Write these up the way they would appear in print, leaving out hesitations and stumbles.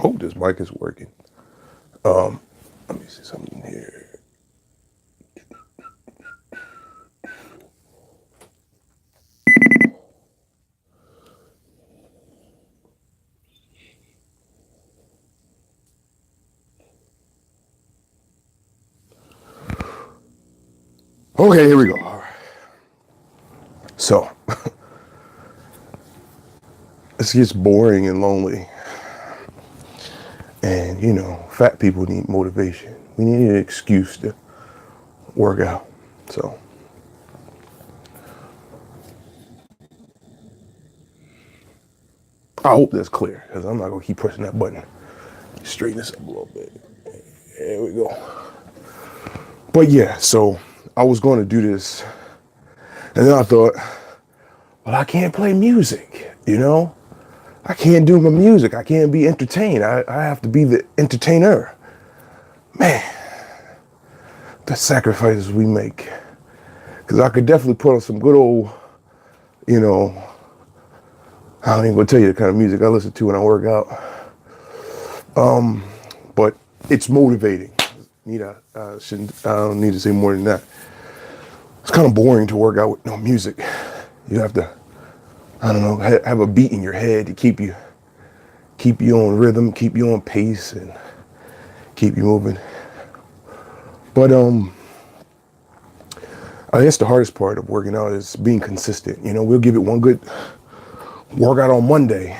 hope this mic is working. Let me see something here. Okay, here we go. All right. So, this gets boring and lonely. And, you know, fat people need motivation. We need an excuse to work out. So, I hope that's clear, because I'm not going to keep pressing that button. Straighten this up a little bit. There we go. But yeah, so I was going to do this, and then I thought, well, I can't play music, you know? I can't do my music. I can't be entertained. I have to be the entertainer. Man, the sacrifices we make. Because I could definitely put on some good old, you know, I don't even gonna tell you the kind of music I listen to when I work out. But it's motivating. I don't need to say more than that. It's kind of boring to work out with no music. You have to, I don't know, have a beat in your head to keep you on rhythm, keep you on pace, and keep you moving. But I guess the hardest part of working out is being consistent. You know, we'll give it one good workout on Monday.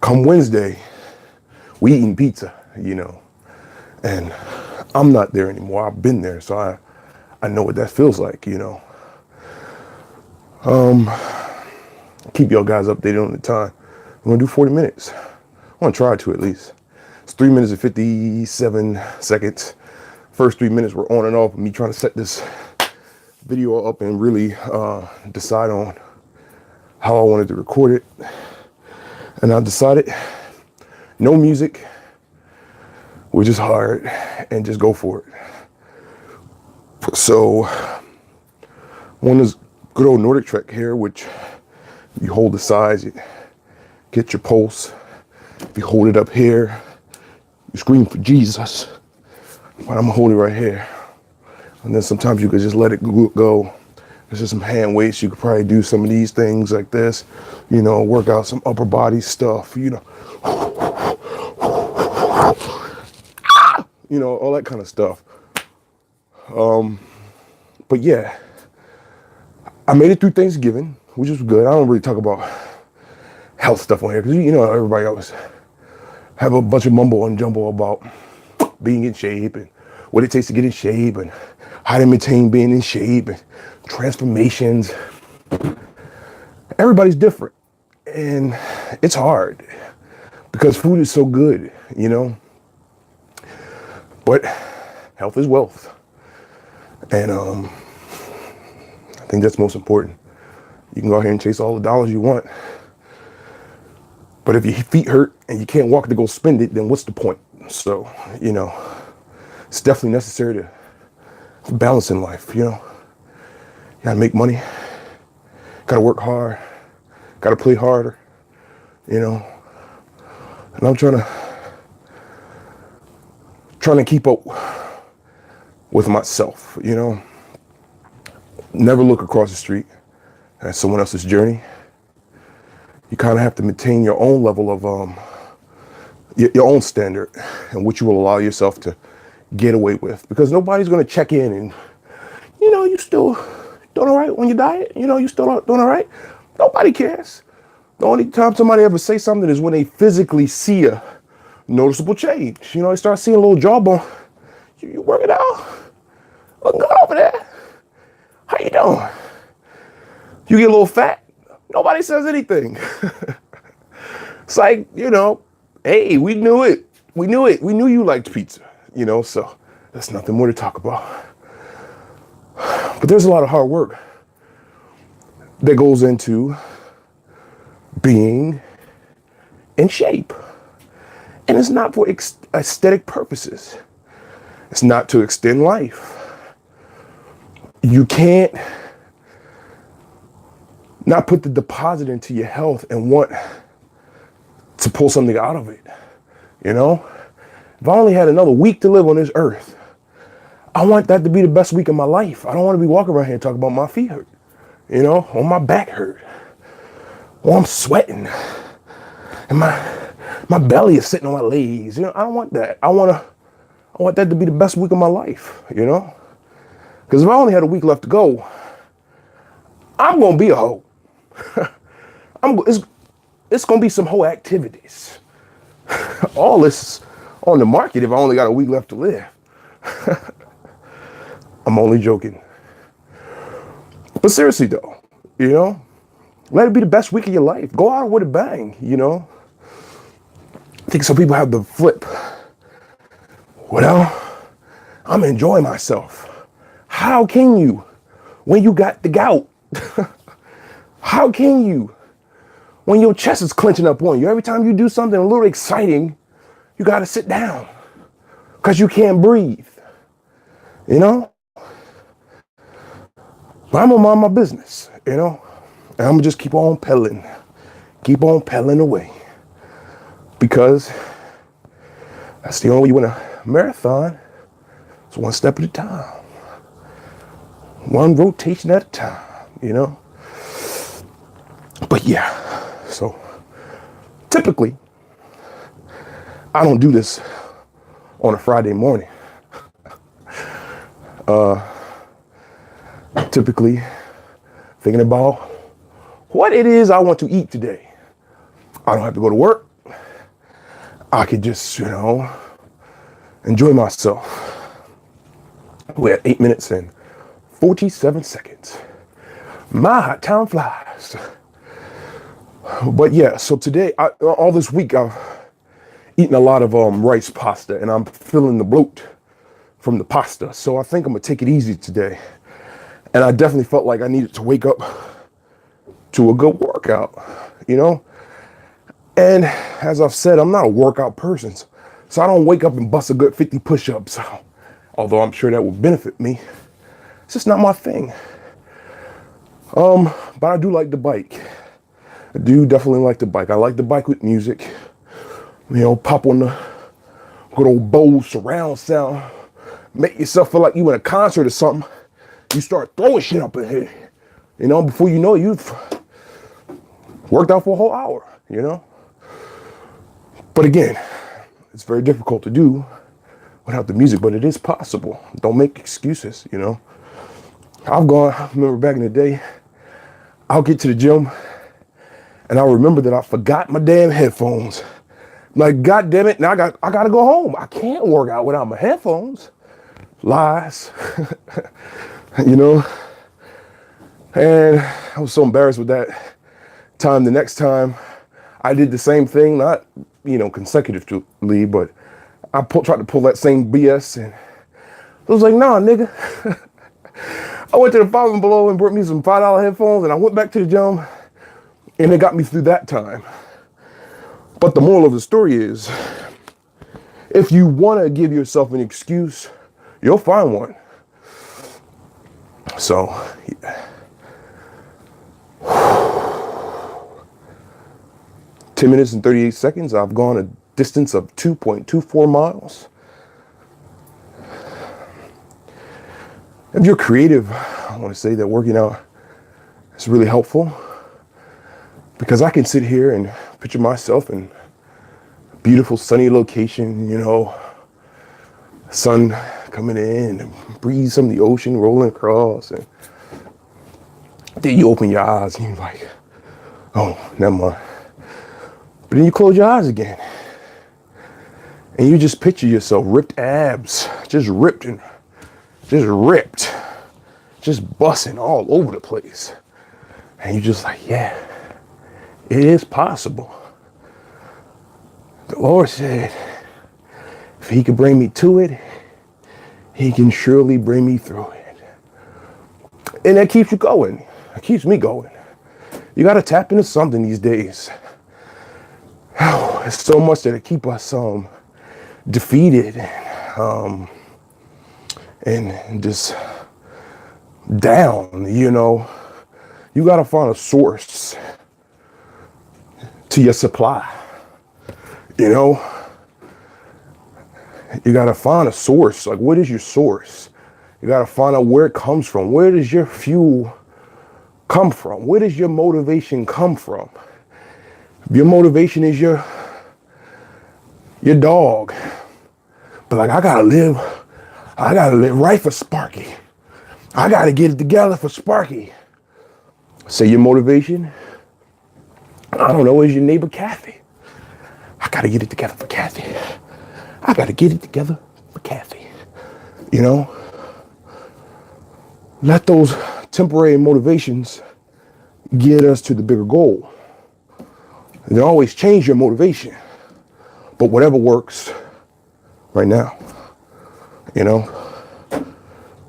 Come Wednesday, we eating pizza, you know. And I'm not there anymore. I've been there, so I know what that feels like, you know. Keep y'all guys updated on the time. We're gonna do 40 minutes. I wanna try to at least. It's 3 minutes and 57 seconds. First 3 minutes were on and off, me trying to set this video up and really decide on how I wanted to record it. And I decided no music, which is hard, and just go for it. So, one is good old Nordictrack here, which you hold the sides, you get your pulse. If you hold it up here, you scream for Jesus. But I'm gonna hold it right here. And then sometimes you could just let it go. There's just some hand weights. You could probably do some of these things like this, you know, work out some upper body stuff, you know. You know, all that kind of stuff. But yeah, I made it through Thanksgiving, which was good. I don't really talk about health stuff on here because, you know, everybody always have a bunch of mumbo and jumbo about being in shape and what it takes to get in shape and how to maintain being in shape and transformations. Everybody's different, and it's hard because food is so good, you know. But health is wealth, and I think that's most important. You can go out here and chase all the dollars you want, but if your feet hurt and you can't walk to go spend it, then what's the point? So, you know, it's definitely necessary to balance in life, you know. You gotta make money, gotta work hard, gotta play harder, you know. And I'm trying to keep up with myself, you know. Never look across the street at someone else's journey. You kind of have to maintain your own level of your own standard and what you will allow yourself to get away with, because nobody's going to check in and, you know, you still doing all right on your diet, you know, you still doing all right. Nobody cares. The only time somebody ever say something is when they physically see a noticeable change. You know, they start seeing a little jawbone. You working out? Look good over there. How you doing? You get a little fat. Nobody says anything. It's like, you know, hey, we knew it. We knew it. We knew you liked pizza, you know, so that's nothing more to talk about. But there's a lot of hard work that goes into being in shape. And it's not for aesthetic purposes. It's not to extend life. You can't not put the deposit into your health and want to pull something out of it. You know, if I only had another week to live on this earth, I want that to be the best week of my life. I don't want to be walking around here talking about my feet hurt, you know, or my back hurt, or I'm sweating, and my belly is sitting on my legs. You know, I don't want that. I want that to be the best week of my life, you know? Because if I only had a week left to go, I'm going to be a hoe. It's going to be some hoe activities. All this on the market if I only got a week left to live. I'm only joking. But seriously though, you know, let it be the best week of your life. Go out with a bang, you know? I think some people have the flip. Well, I'm enjoying myself. How can you when you got the gout? How can you when your chest is clenching up on you? Every time you do something a little exciting, you got to sit down because you can't breathe, you know? But I'm gonna mind my business, you know? And I'm gonna just keep on pedaling away, because that's the only way you win a marathon. It's one step at a time, one rotation at a time, you know? But yeah, so typically, I don't do this on a Friday morning. Typically thinking about what it is I want to eat today. I don't have to go to work. I could just, you know, enjoy myself. We're at 8 minutes and 47 seconds. My time flies. But yeah, so today, all this week, I've eaten a lot of rice pasta, and I'm feeling the bloat from the pasta. So I think I'm gonna take it easy today. And I definitely felt like I needed to wake up to a good workout, you know? And as I've said, I'm not a workout person, so I don't wake up and bust a good 50 push-ups, although I'm sure that would benefit me. It's just not my thing. But I do like the bike. I do definitely like the bike. I like the bike with music. You know, pop on the good old Bose surround sound. Make yourself feel like you in a concert or something. You start throwing shit up in here. You know, before you know it, you've worked out for a whole hour, you know? But again, it's very difficult to do without the music, but it is possible. Don't make excuses, you know? I remember back in the day, I'll get to the gym and I'll remember that I forgot my damn headphones. I'm like, God damn it, now I gotta go home. I can't work out without my headphones. Lies, you know? And I was so embarrassed with that time. The next time I did the same thing, not, you know, consecutively, but I tried to pull that same BS, and I was like, nah, nigga. I went to the Five and Below and brought me some $5 headphones, and I went back to the gym, and it got me through that time. But the moral of the story is, if you want to give yourself an excuse, you'll find one. So, yeah. 10 minutes and 38 seconds. I've gone a distance of 2.24 miles. If you're creative, I want to say that working out is really helpful, because I can sit here and picture myself in a beautiful sunny location, you know, sun coming in and breeze from the ocean rolling across, and then you open your eyes and you're like, oh, never mind. But then you close your eyes again and you just picture yourself, ripped abs, just busting all over the place. And you're just like, yeah, it is possible. The Lord said, if he could bring me to it, he can surely bring me through it. And that keeps you going. It keeps me going. You got to tap into something these days. It's so much that it keeps us defeated and just down, you know. You got to find a source to your supply, you know. You got to find a source. Like, what is your source? You got to find out where it comes from. Where does your fuel come from? Where does your motivation come from? If your motivation is your dog, but like, I gotta live right for Sparky. I gotta get it together for Sparky. Say your motivation, I don't know, is your neighbor Kathy. I gotta get it together for Kathy. I gotta get it together for Kathy. You know? Let those temporary motivations get us to the bigger goal. And then always change your motivation. But whatever works right now, you know,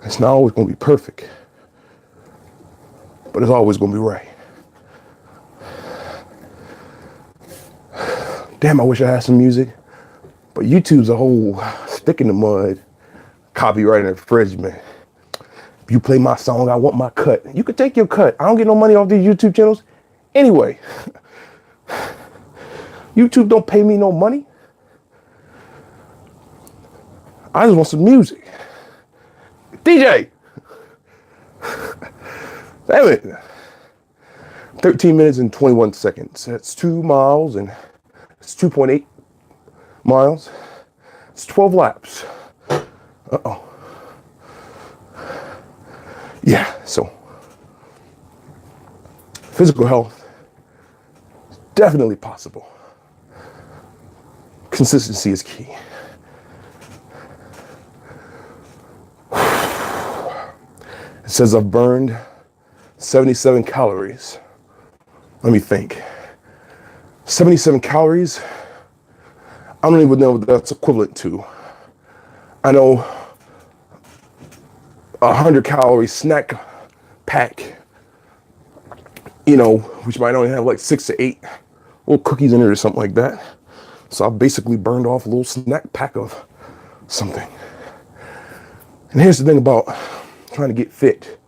it's not always going to be perfect, but it's always going to be right. Damn, I wish I had some music, but YouTube's a whole stick in the mud, copyright infringement. If you play my song, I want my cut. You could take your cut. I don't get no money off these YouTube channels. Anyway, YouTube don't pay me no money. I just want some music. DJ! Damn it. 13 minutes and 21 seconds. That's 2 miles and it's 2.8 miles. It's 12 laps. Uh-oh. Yeah, so physical health is definitely possible. Consistency is key. It says I've burned 77 calories. Let me think. 77 calories? I don't even know what that's equivalent to. I know 100 calorie snack pack, you know, which might only have like 6 to 8 little cookies in it or something like that. So I basically burned off a little snack pack of something. And here's the thing about trying to get fit.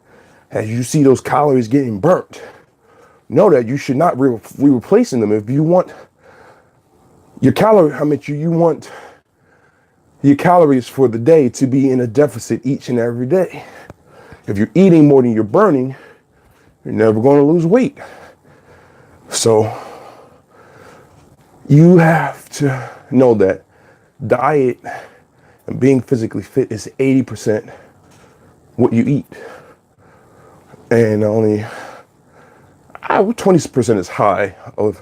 As you see those calories getting burnt, know that you should not be replacing them. If you want your you want your calories for the day to be in a deficit each and every day. If you're eating more than you're burning, you're never going to lose weight. So you have to know that diet and being physically fit is 80% what you eat. And only 20% is high of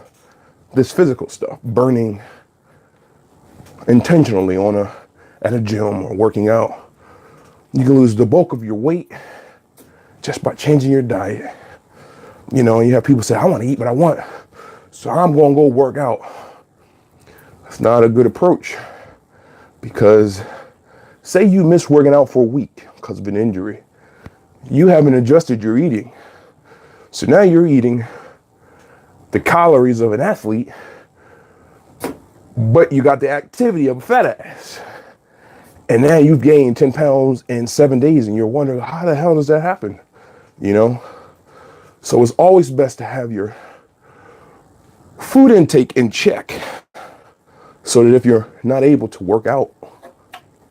this physical stuff, burning intentionally at a gym or working out. You can lose the bulk of your weight just by changing your diet. You know, you have people say, I want to eat what I want, so I'm going to go work out. That's not a good approach, because say you miss working out for a week because of an injury. You haven't adjusted your eating. So now you're eating the calories of an athlete, but you got the activity of a fat ass. And now you've gained 10 pounds in 7 days and you're wondering, how the hell does that happen? You know? So it's always best to have your food intake in check so that if you're not able to work out,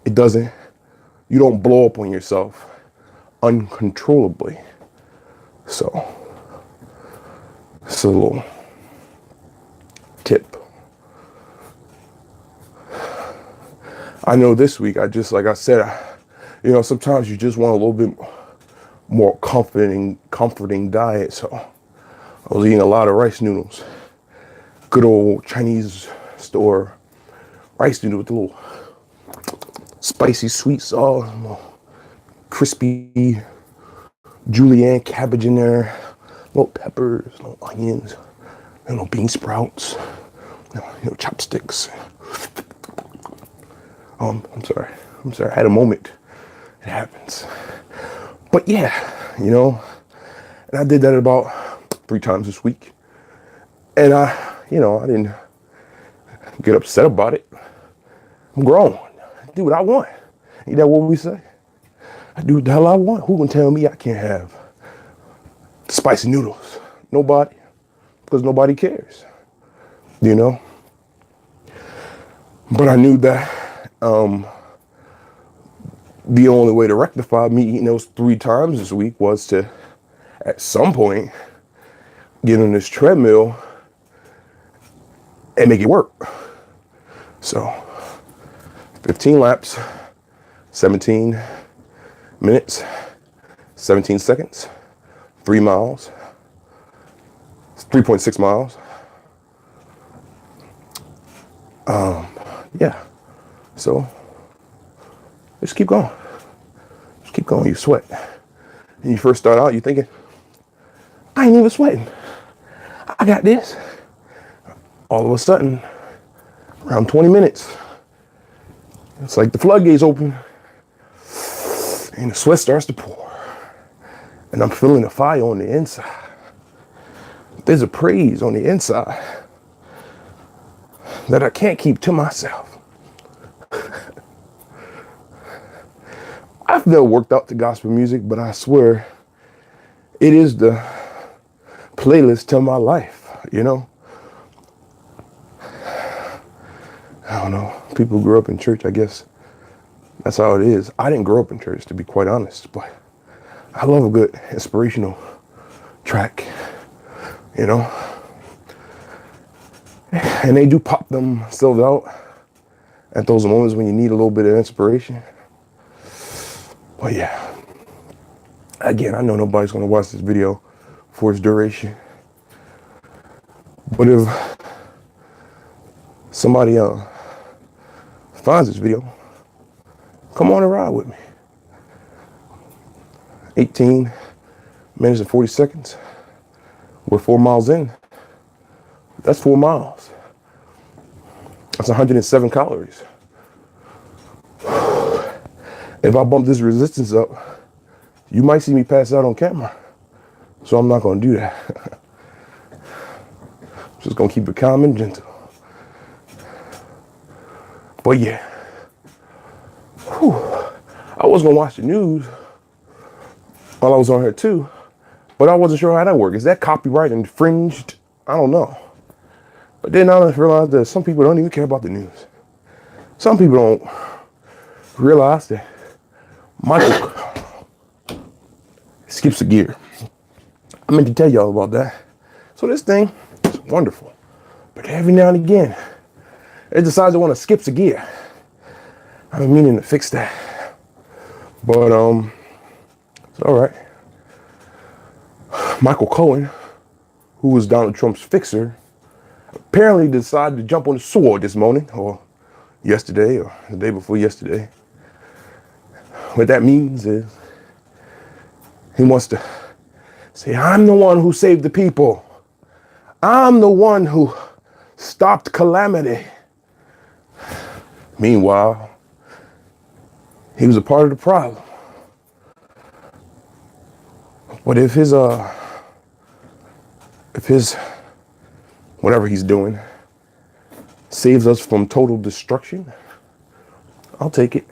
you don't blow up on yourself uncontrollably. So it's a little tip. I know this week, like I said, you know, sometimes you just want a little bit more comforting diet. So I was eating a lot of rice noodles. Good old Chinese store rice noodle with a little spicy sweet sauce, crispy julienne cabbage in there, little peppers, little onions, little bean sprouts, chopsticks. I'm sorry. I had a moment. It happens. But yeah, you know, and I did that about 3 times this week. And I didn't get upset about it. I'm grown. I do what I want. Ain't that what we say? I do what the hell I want. Who can tell me I can't have spicy noodles? Nobody. Because nobody cares. You know? But I knew that The only way to rectify me eating those 3 times this week was to, at some point, get on this treadmill and make it work. So 15 laps, 17 minutes, 17 seconds, 3 miles, 3.6 miles. Yeah, so just keep going. Just keep going. You sweat. And you first start out, you're thinking, I ain't even sweating. I got this. All of a sudden, around 20 minutes, it's like the floodgates open and the sweat starts to pour. And I'm feeling a fire on the inside. There's a praise on the inside that I can't keep to myself. I've never worked out to gospel music, but I swear it is the playlist to my life, you know? I don't know. People who grew up in church, I guess that's how it is. I didn't grow up in church, to be quite honest, but I love a good inspirational track, you know? And they do pop themselves out at those moments when you need a little bit of inspiration. But yeah, again, I know nobody's gonna watch this video for its duration. But if somebody finds this video, come on and ride with me. 18 minutes and 40 seconds. We're 4 miles in. That's 4 miles. That's 107 calories. If I bump this resistance up, you might see me pass out on camera. So I'm not gonna do that. Just gonna keep it calm and gentle. But yeah, I was gonna watch the news while I was on here too, but I wasn't sure how that worked. Is that copyright infringed? I don't know. But then I realized that some people don't even care about the news. Some people don't realize that Michael skips a gear. I meant to tell y'all about that. So this thing is wonderful. But every now and again, it decides it want to skip a gear. I've been meaning to fix that. But it's all right. Michael Cohen, who was Donald Trump's fixer, apparently decided to jump on the sword this morning, or yesterday, or the day before yesterday. What that means is he wants to say, I'm the one who saved the people. I'm the one who stopped calamity. Meanwhile, he was a part of the problem. But if his whatever he's doing saves us from total destruction, I'll take it.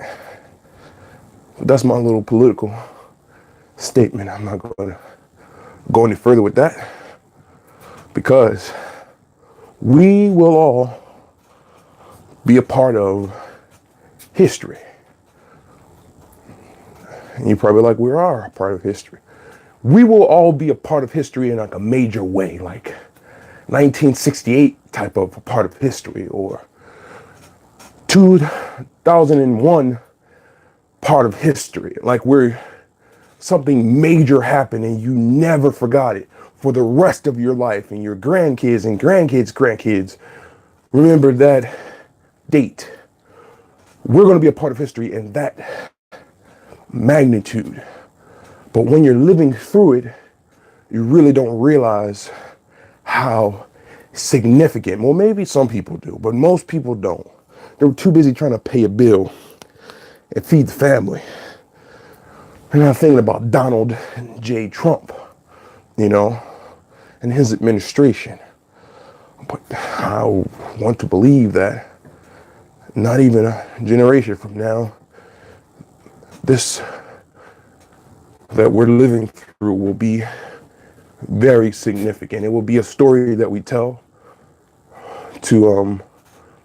But that's my little political statement. I'm not going to go any further with that, because we will all be a part of history. And you're probably like, we are a part of history. We will all be a part of history in like a major way, like 1968 type of a part of history, or 2001 part of history. Like we're something major happened and you never forgot it for the rest of your life, and your grandkids and grandkids remember that date. We're going to be a part of history in that magnitude. But when you're living through it, you really don't realize how significant. Well, maybe some people do, but most people don't. They're too busy trying to pay a bill and feed the family. They're not thinking about Donald J. Trump, you know, and his administration. But I want to believe that not even a generation from now, this that we're living through will be very significant. It will be a story that we tell to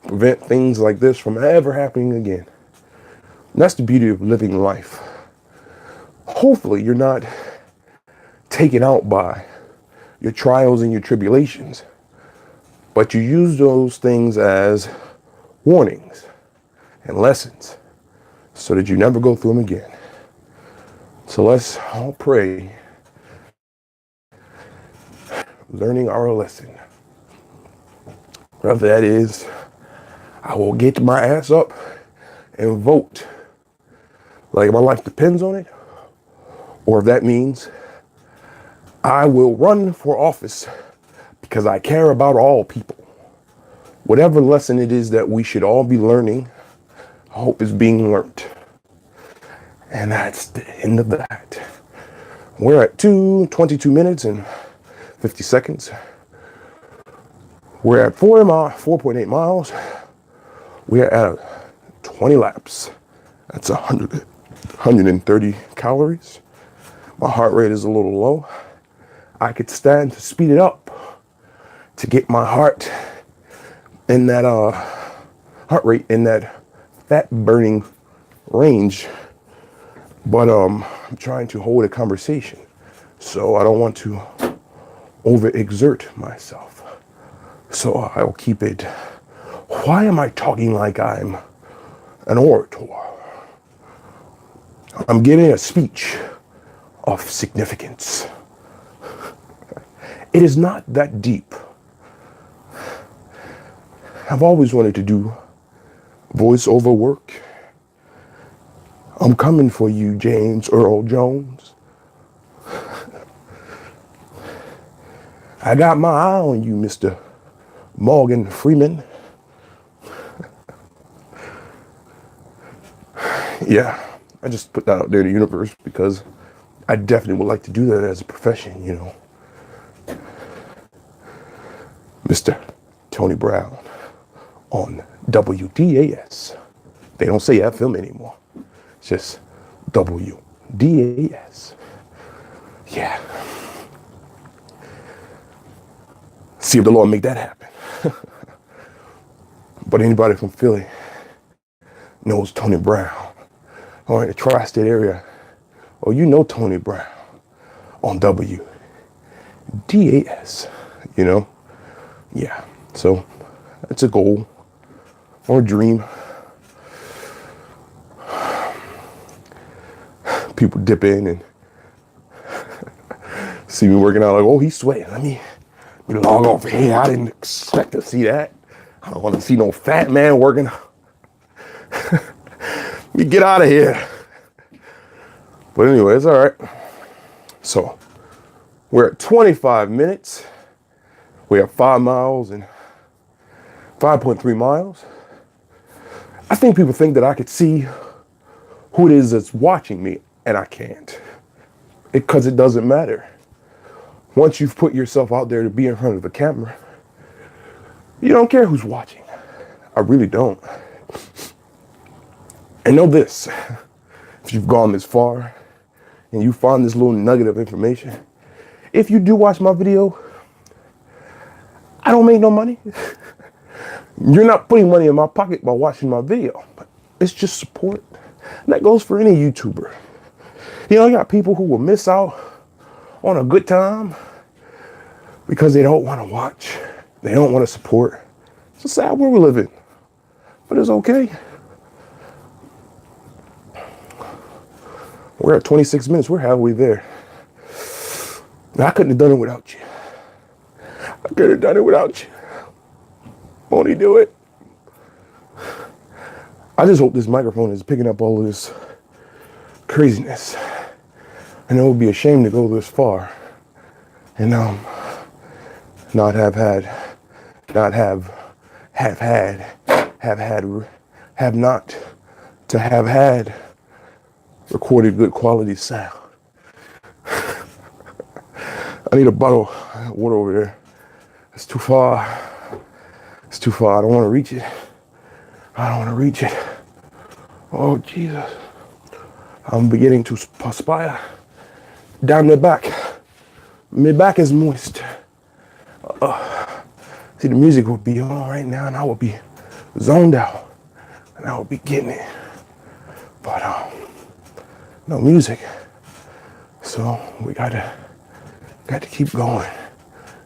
prevent things like this from ever happening again. And that's the beauty of living life. Hopefully you're not taken out by your trials and your tribulations, but you use those things as warnings and lessons so that you never go through them again. So let's all pray, learning our lesson. Whether that is, I will get my ass up and vote like my life depends on it, or if that means I will run for office because I care about all people. Whatever lesson it is that we should all be learning, I hope is being learned. And that's the end of that. We're at 22 minutes and 50 seconds. We're at 4.8 miles. We're at 20 laps. That's 130 calories. My heart rate is a little low. I could stand to speed it up to get my heart in that heart rate in that fat burning range. But I'm trying to hold a conversation, so I don't want to overexert myself. So I'll keep it. Why am I talking like I'm an orator? I'm giving a speech of significance. It is not that deep. I've always wanted to do voiceover work. I'm coming for you, James Earl Jones. I got my eye on you, Mr. Morgan Freeman. Yeah, I just put that out there in the universe because I definitely would like to do that as a profession, you know. Mr. Tony Brown on WDAS. They don't say FM anymore. It's just WDAS. Yeah. See if the Lord make that happen. But anybody from Philly knows Tony Brown. Or in the tri-state area, oh, you know Tony Brown on WDAS, you know? Yeah, so that's a goal or a dream. People dip in and see me working out like, oh, he's sweating. Let me log off here. I didn't expect to see that. I don't want to see no fat man working. You get out of here. But anyway, it's all right. So we're at 25 minutes. We have 5 miles and 5.3 miles. I think people think that I could see who it is that's watching me, and I can't. Because it doesn't matter. Once you've put yourself out there to be in front of the camera, you don't care who's watching. I really don't. And know this, if you've gone this far and you found this little nugget of information, if you do watch my video, I don't make no money. You're not putting money in my pocket by watching my video. It's just support. And that goes for any YouTuber. You know, you got people who will miss out on a good time because they don't want to watch. They don't want to support. It's a sad world we live in, but it's okay. We're at 26 minutes. We're halfway there. I couldn't have done it without you. I could have done it without you. Won't he do it? I just hope this microphone is picking up all of this craziness. And it would be a shame to go this far and not have had recorded good quality sound. I need a bottle of water over there. It's too far. It's too far. I don't want to reach it. I don't want to reach it. Oh, Jesus. I'm beginning to perspire down the back. My back is moist. See, the music would be on right now and I would be zoned out and I would be getting it. But no music. So we got to keep going.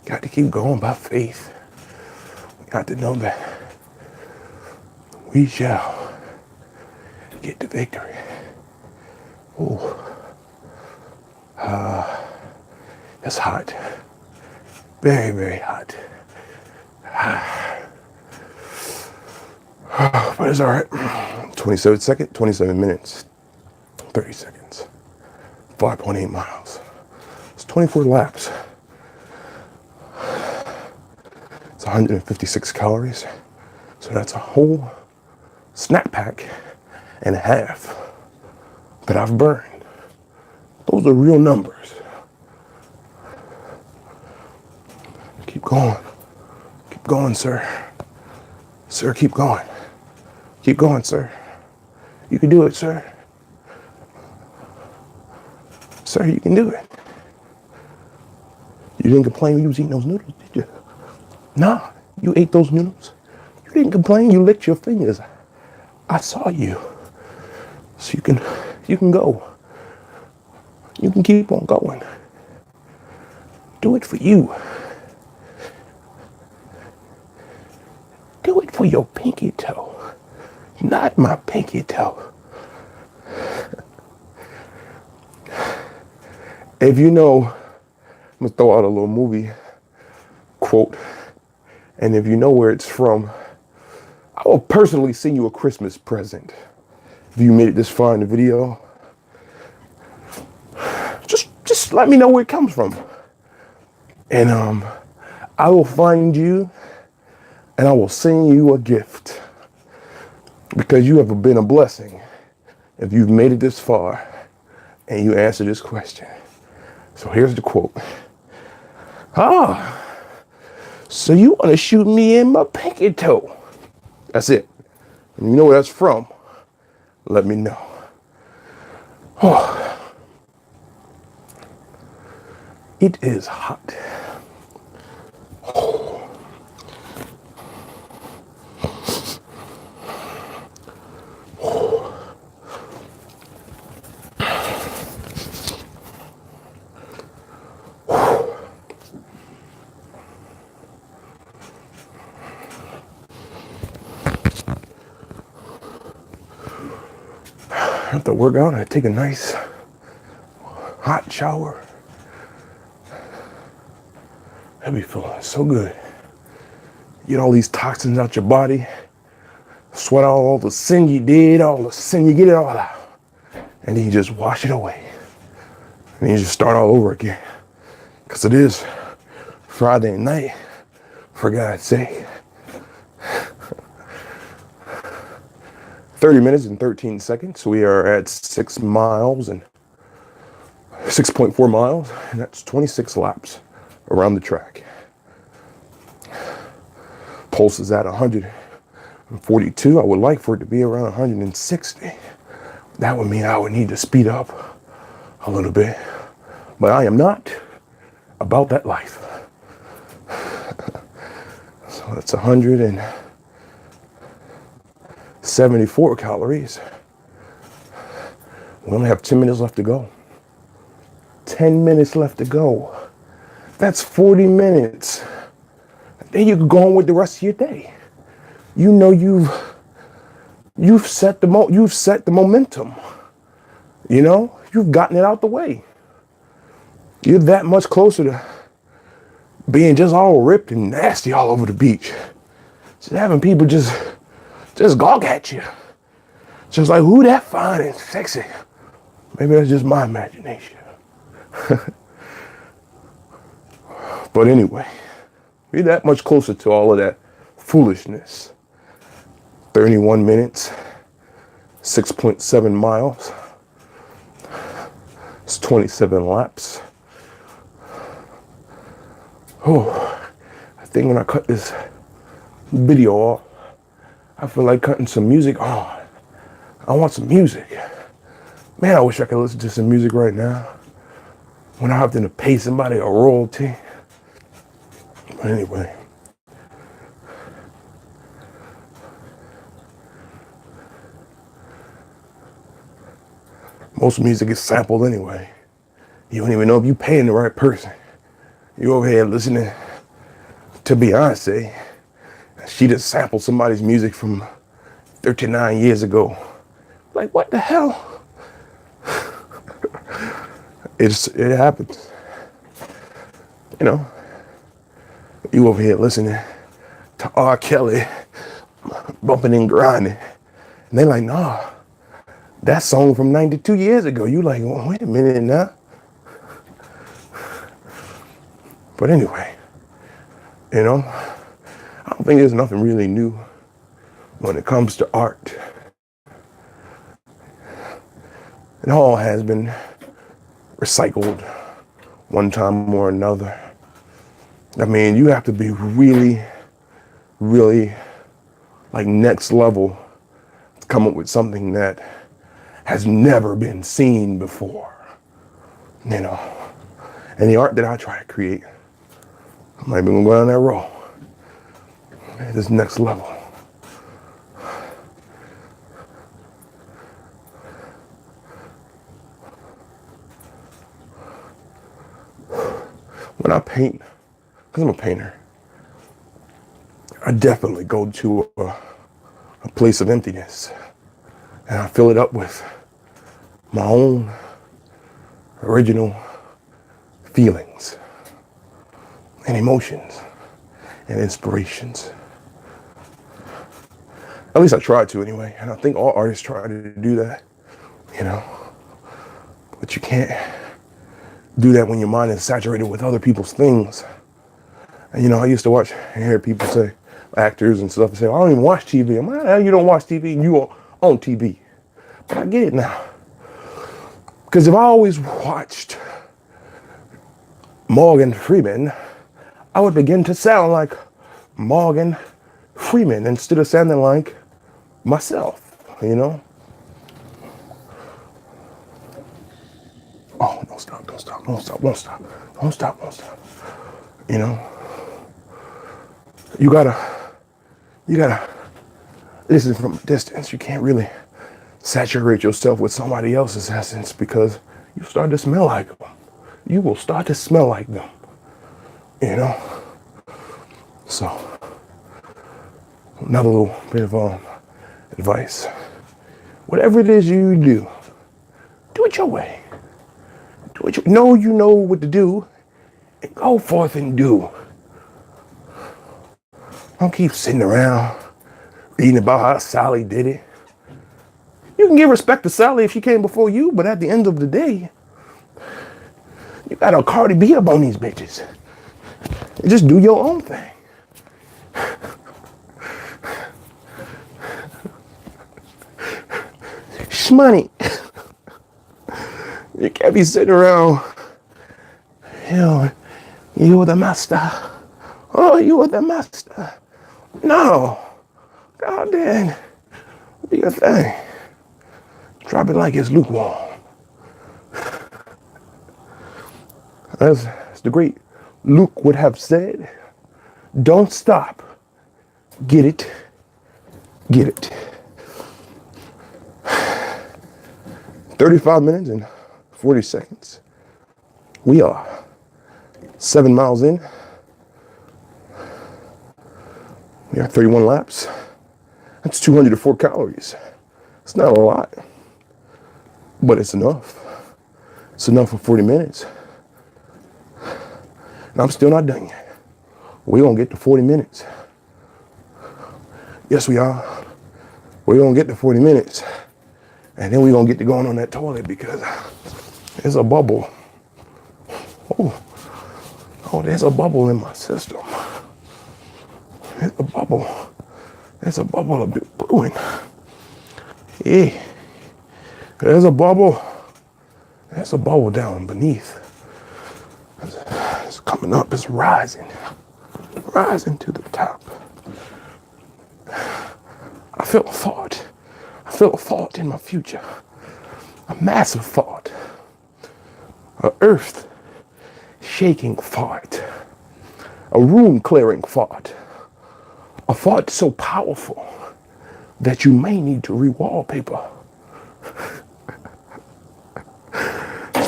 Got to keep going by faith. We got to know that we shall get the victory. Oh, it's hot. Very, very hot. But it's all right. 27 minutes, 30 seconds, 5.8 miles. It's 24 laps. It's 156 calories. So that's a whole snack pack and a half that I've burned. Those are real numbers. Keep going. Keep going, sir. Sir, keep going. Keep going, sir. You can do it, sir. Sir, you can do it. You didn't complain when you was eating those noodles, did you? Nah, you ate those noodles. You didn't complain, you licked your fingers. I saw you. So you can go. You can keep on going. Do it for you. Do it for your pinky toe. Not my pinky toe. If you know, I'm gonna throw out a little movie quote, and if you know where it's from, I will personally send you a Christmas present. If you made it this far in the video, just let me know where it comes from. And I will find you and I will send you a gift. Because you have been a blessing if you've made it this far and you answer this question. So here's the quote. So you want to shoot me in my pinky toe? That's it. And you know where that's from? Let me know. Oh, it is hot. Oh. After workout, I take a nice hot shower. That be feeling so good. Get all these toxins out your body. Sweat out all the sin you did, all the sin, you get it all out. And then you just wash it away. And you just start all over again. Because it is Friday night, for God's sake. 30 minutes and 13 seconds. We are at 6 miles and 6.4 miles, and that's 26 laps around the track. Pulse is at 142. I would like for it to be around 160. That would mean I would need to speed up a little bit, but I am not about that life. So that's 174 calories. We only have 10 minutes left to go. 10 minutes left to go. That's 40 minutes. Then you can go on with the rest of your day. You know you've set the momentum. You know, you've gotten it out the way. You're that much closer to being just all ripped and nasty all over the beach. Just having people just gawk at you. Just like, who that fine and sexy? Maybe that's just my imagination. But anyway, be that much closer to all of that foolishness. 31 minutes, 6.7 miles. It's 27 laps. Oh, I think when I cut this video off, I feel like cutting some music on. I want some music. Man, I wish I could listen to some music right now when I have to pay somebody a royalty. But anyway. Most music is sampled anyway. You don't even know if you're paying the right person. You over here listening to Beyonce. She just sampled somebody's music from 39 years ago. Like, what the hell? It happens. You know, you over here listening to R. Kelly, bumping and grinding. And they like, nah, that song from 92 years ago. You like, well, wait a minute now. But anyway, you know, I don't think there's nothing really new when it comes to art. It all has been recycled one time or another. I mean, you have to be really, really like next level to come up with something that has never been seen before, you know. And the art that I try to create, I might be going down that road. This next level. When I paint, because I'm a painter, I definitely go to a place of emptiness and I fill it up with my own original feelings and emotions and inspirations. At least I try to anyway, and I think all artists try to do that, you know. But you can't do that when your mind is saturated with other people's things. And you know, I used to watch and hear people say, actors and stuff, say, I don't even watch TV. I'm like, hell, you don't watch TV and you on TV. But I get it now. Because if I always watched Morgan Freeman, I would begin to sound like Morgan Freeman instead of sounding like myself, you know? Oh, don't stop, don't stop, don't stop, don't stop, don't stop, don't stop. You know? You gotta listen from a distance. You can't really saturate yourself with somebody else's essence because you start to smell like them. You will start to smell like them, you know? So, another little bit of advice. Whatever it is you do it your way. Do it know you know what to do, and go forth and do. Don't keep sitting around reading about how Sally did it. You can give respect to Sally if she came before you, but at the end of the day, you got a Cardi B up on these bitches. And just do your own thing. Shmoney. You can't be sitting around, you know, you were the master. Oh, you were the master. No. God damn. Do your thing. Drop it like it's lukewarm. As the great Luke would have said, don't stop. Get it. Get it. 35 minutes and 40 seconds. We are 7 miles in. We are 31 laps. That's 204 calories. It's not a lot, but it's enough. It's enough for 40 minutes. And I'm still not done yet. We're gonna get to 40 minutes. Yes, we are. We're gonna get to 40 minutes. And then we're gonna get to going on that toilet because there's a bubble. Oh, there's a bubble in my system. There's a bubble. There's a bubble of brewing. Yeah. There's a bubble. There's a bubble down beneath. It's coming up, it's rising. Rising to the top. I feel a thought. I feel a thought in my future. A massive thought. A earth shaking thought. A room clearing thought. A thought so powerful that you may need to re-wallpaper.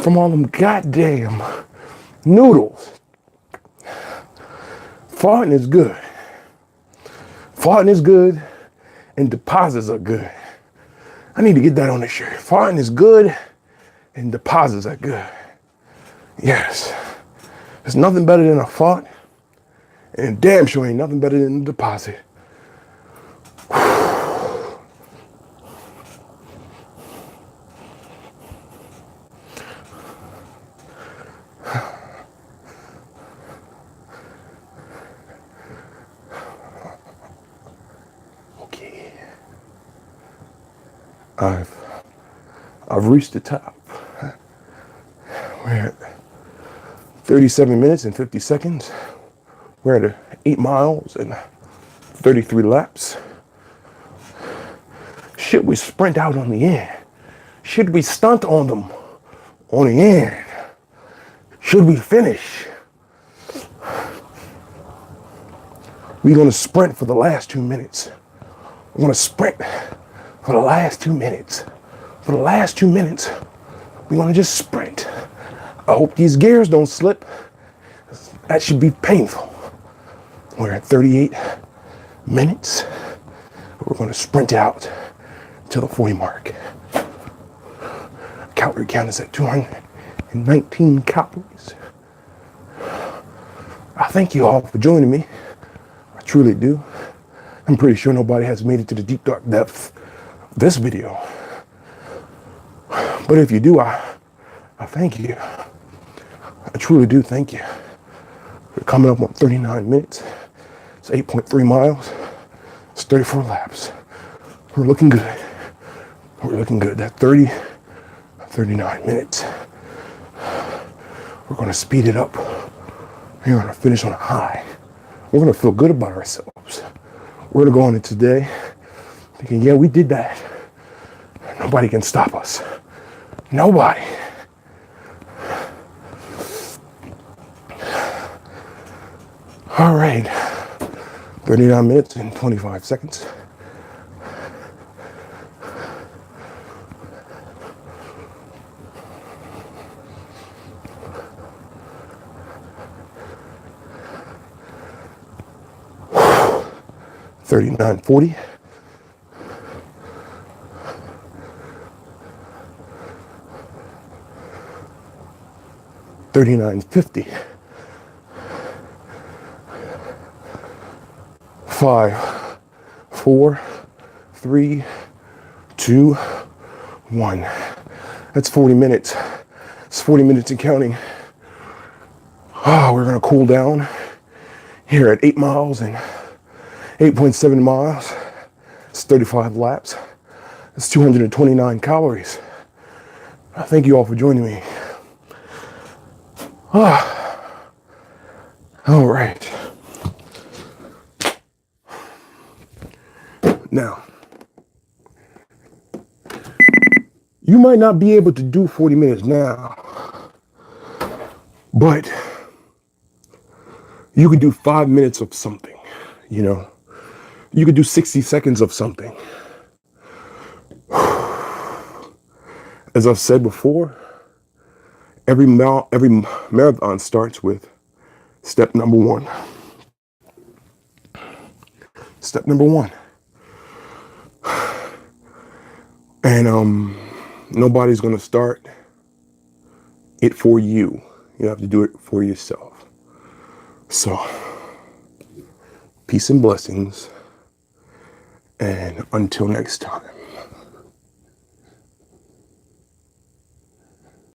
from all them goddamn noodles. Farting is good. Farting is good, and deposits are good. I need to get that on the shirt. Farting is good, and deposits are good. Yes. There's nothing better than a fart, and damn sure ain't nothing better than a deposit. Okay. I've reached the top. We're at 37 minutes and 50 seconds. We're at 8 miles and 33 laps. Should we sprint out on the end? Should we stunt on them on the end? Should we finish? We're gonna sprint for the last 2 minutes. We're gonna sprint for the last 2 minutes. For the last 2 minutes, we're gonna just sprint. I hope these gears don't slip. That should be painful. We're at 38 minutes. We're gonna sprint out to the 40 mark. Calorie count is at 219 calories. I thank you all for joining me. I truly do. I'm pretty sure nobody has made it to the deep dark depths of this video. But if you do, I thank you. I truly do thank you. We're coming up on 39 minutes. It's 8.3 miles. It's 34 laps. We're looking good. We're looking good. That 39 minutes. We're gonna speed it up. We're gonna finish on a high. We're gonna feel good about ourselves. We're gonna go on it today thinking, yeah, we did that. Nobody can stop us. Nobody. All right, 39 minutes and 25 seconds. $39.40. $39.50. 5, 4, 3, 2, 1. That's 40 minutes. It's 40 minutes and counting. Oh, we're gonna cool down here at 8 miles and 8.7 miles. It's 35 laps. It's 229 calories. I thank you all for joining me. All right. Now, you might not be able to do 40 minutes now, but you could do 5 minutes of something, you know. You could do 60 seconds of something. As I've said before, every marathon starts with step number 1. Step number 1. And nobody's gonna start it for you. You have to do it for yourself. So, peace and blessings. And until next time.